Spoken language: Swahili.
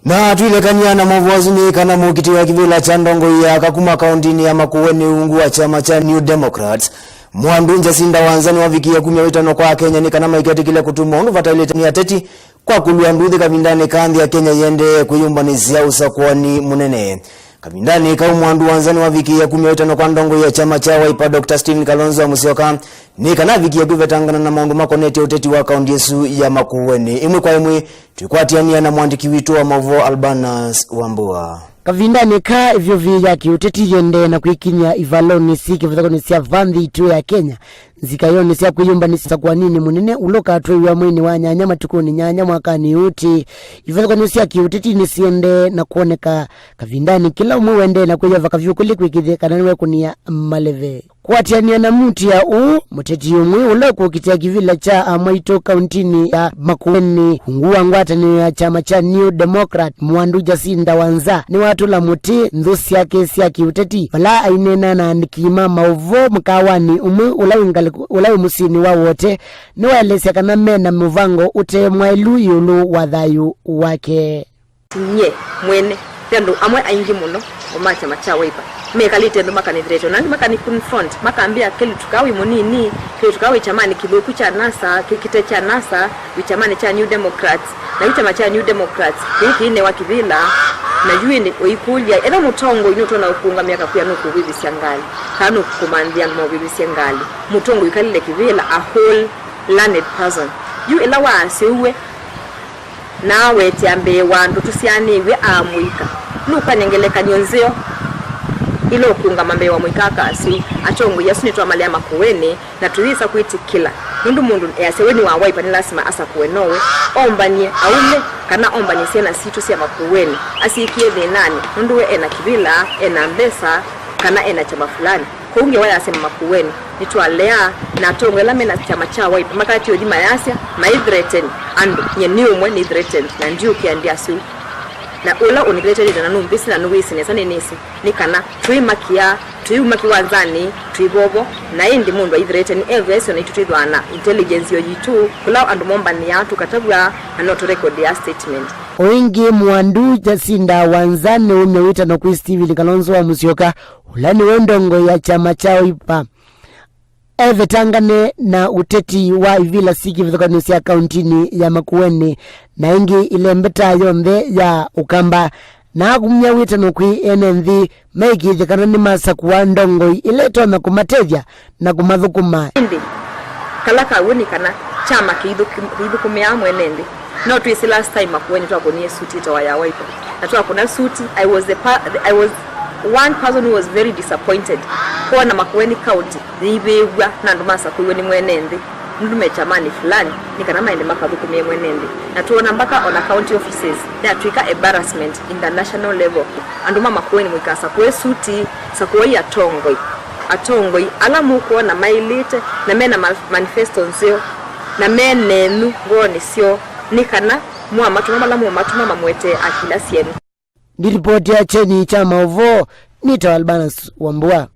Na tuilekania na mwavuazini kana mukiti wa kivila cha Ndongo ya Kakuma kaundini ya Makueni ungu wa chama cha New Democrats. Mwandu Jacinda Wanzani wa wiki ya 15 kwa Kenya ni kana maikati kile kutuma undu vatailete ni ateti kwa kulua nduthi kabindani kandi ya Kenya yende kuyumbanizia usakuani munene. Kabindani ka Mwandu Wanzani wa wiki ya 15 kwa Ndongo ya chama cha Wiper Dr. Stephen Kalonzo Musyoka ni kana wiki ya kuvetangana na maundu makoneti ya uteti wa kaundi yesu ya Makueni. Imwe kwa imwe tukwatiania na mwandiki witu wa Mavo Albanas Wambua. Kavindani ka hivyo vya kiuteti yende na kuikinya ivaloni siki vizakoni siya vandhi itu ya Kenya. Zikayoni siya kuyumba nisa kwa nini munene uloka atwe ya mwini wa nyanya matukuni nyanya mwakani uti. Vizakoni siya kiuteti nisiende na kuoneka kavindani kila umuwende na kuya vaka vyukuli kuikidhe kananiwe kunia maleve. Kuatiania na muti ya muteti umwe uloku kitia kivila cha Amaito kauntini ya Makueni hunguwa ngwata ni ya chama cha New Democrat. Mwandu Jacinda Wanza ni watu la muti ndusi ya kesi ya kiuteti wala ainena na nikima mauvo mkawani umwe ulawi musini wa wote ni waelesi ya kaname na mvango ute mwailu yulu wadhayu wake nye mwene tendo amwe aingi muno omacha macha Wiper mekalite ndo makanidreto nani makani confront makaambia kile tukawi munini kile tukawi chamani kiboku cha NASA kikite cha NASA vichamani cha New Democrats na chama cha New Democrats hiki ine wakivila na juini oikulia ena mutongo inoto na ukunga miaka kuya nuku bibi siangali kanu kumandia no bibi siangali mutongo ikalile kivila a whole learned person you ela wasiwe nawe tiambe wandu tusianiwe amuika nuka nengeleka nyonzeo ilo kunga mambe wa mwikaka asi achongo yesu nitwa malia Makueni na tuisa kuitikila mundu yaseweni wa Wiper ni lasima asa kuenowe ombanie aume kana ombanie sena situ siya Makueni asikie nani mundu we ena kibila ena mbesa kana ena chama fulani kuunge wala asema Makueni nitwa lea na tongela mena chama cha Wiper makati odima yasia maidreten andu nyeniumwe ni threatened na ndiyo kiandia su na ula unigrete na numbisi na nuwisi nesane nesi nikana tuimaki wanzani tuibobo na indi mundu aithirete ni evs na itutidwana intelligence yojitu kula andu momba ni yatu katabwa anoto record ya statement oingi Mwandu Jacinda Wanzani umewita na kui Stephen Kalonzo wa Musyoka ulani wendongo ya chama cha Wiper tangane na uteti wa ivila siki vizakoni siya kauntini ya Makueni na ingi ile mbeta yonde ya ukamba na kumnya wita nukui enenthi maiki thikana ni masa kuwa Ndongo ile tona kumatethya na kumathukuma indi kalaka wuni kana chama kiithukumia mwenendi no tuisi last time Makueni twakonie suti itawa ya Wiper na twakona suti I was one person who was very disappointed kwa na Makueni County nibewa na ndumasa kuiwe ni mwenendi ndume chamani fulani nikana maende makathukumie mwenendi na tuona mpaka on county offices na tuika embarrassment international level anduma Makueni mwikasa kwe suti sakuwa atongoi alamu kuona mailite na mena manifesto nzio na menenu ngoni sio nikana matuma mwete akila sienu. Ndiripoti ya cheni cha Mavo nito Albanas Wambua.